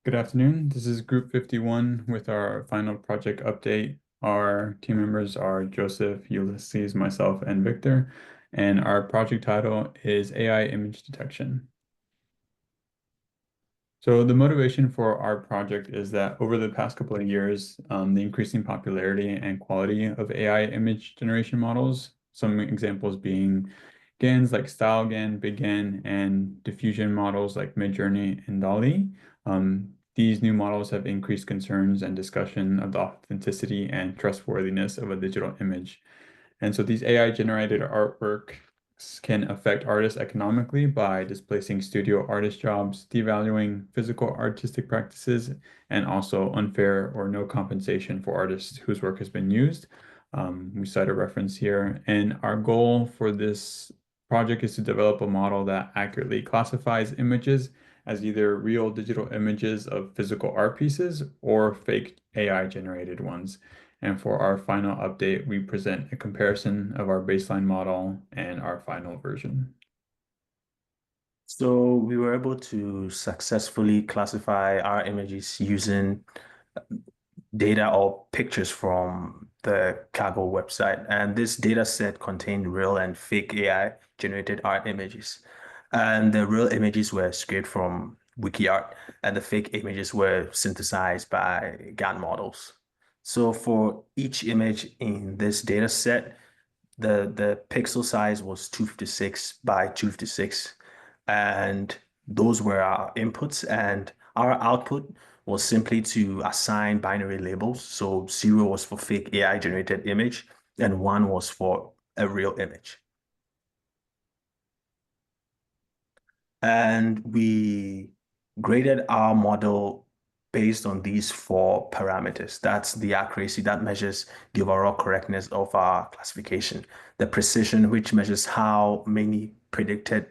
Good afternoon. This is Group 51 with our final project update. Our team members are Joseph, Ulysses, myself, and Victor, and our project title is AI Image Detection. So the motivation for our project is that over the past couple of years, the increasing popularity and quality of AI image generation models, some examples being GANs like StyleGAN, BigGAN, and diffusion models like Midjourney and DALL-E. These new models have increased concerns and discussion of the authenticity and trustworthiness of a digital image. And so these AI-generated artwork can affect artists economically by displacing studio artist jobs, devaluing physical artistic practices, and also unfair or no compensation for artists whose work has been used. We cite a reference here, and our goal for this project is to develop a model that accurately classifies images as either real digital images of physical art pieces or fake AI-generated ones. And for our final update, we present a comparison of our baseline model and our final version. So we were able to successfully classify our images using data or pictures from the Kaggle website. And this data set contained real and fake AI generated art images. And the real images were scraped from WikiArt, and the fake images were synthesized by GAN models. So for each image in this data set, the pixel size was 256 by 256, and those were our inputs, and our output was simply to assign binary labels. So 0 was for fake AI generated image and 1 was for a real image. And we graded our model based on these four parameters. That's the accuracy that measures the overall correctness of our classification, the precision, which measures how many predicted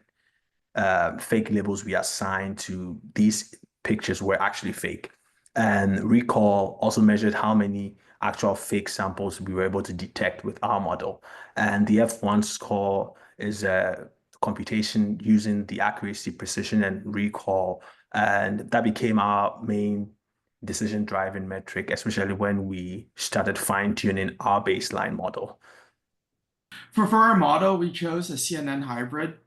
fake labels we assigned to these pictures were actually fake. And recall also measured how many actual fake samples we were able to detect with our model. And the F1 score is a computation using the accuracy, precision, and recall. And that became our main decision driving metric, especially when we started fine tuning our baseline model. For our model, we chose a CNN hybrid.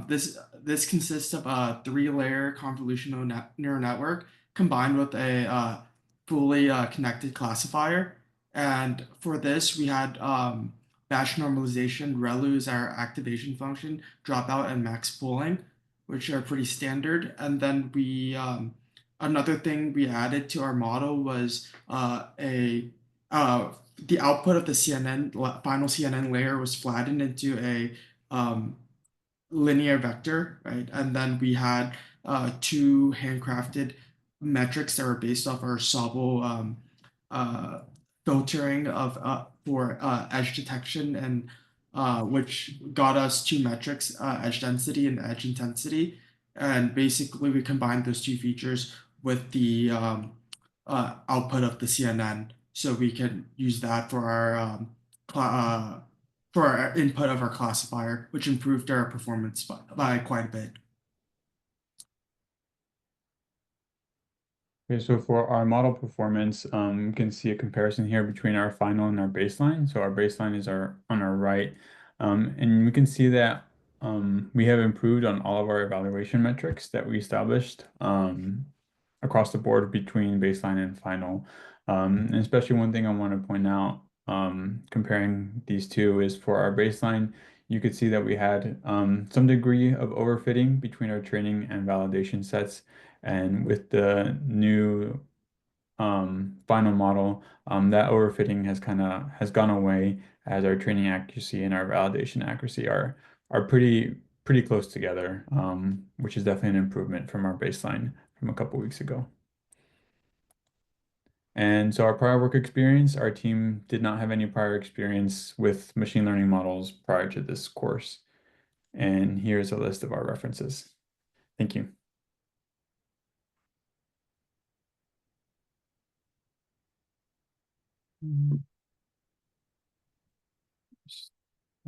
This consists of a three-layer convolutional neural network combined with a fully connected classifier. And for this, we had batch normalization, ReLU is our activation function, dropout, and max pooling, which are pretty standard. And then we another thing we added to our model was the output of the final CNN layer was flattened into a linear vector, right? And then we had two handcrafted metrics that were based off our Sobel uh, filtering of for edge detection, and which got us two metrics, edge density and edge intensity. And basically, we combined those two features with the output of the CNN, so we can use that for our input of our classifier, which improved our performance by quite a bit. Okay, so for our model performance, you can see a comparison here between our final and our baseline. So our baseline is on our right, and we can see that we have improved on all of our evaluation metrics that we established across the board between baseline and final. And especially one thing I want to point out, comparing these two, is for our baseline, you could see that we had some degree of overfitting between our training and validation sets. And with the new final model, that overfitting has gone away, as our training accuracy and our validation accuracy are pretty close together, which is definitely an improvement from our baseline from a couple weeks ago. And so our prior work experience, our team did not have any prior experience with machine learning models prior to this course. And here's a list of our references. Thank you.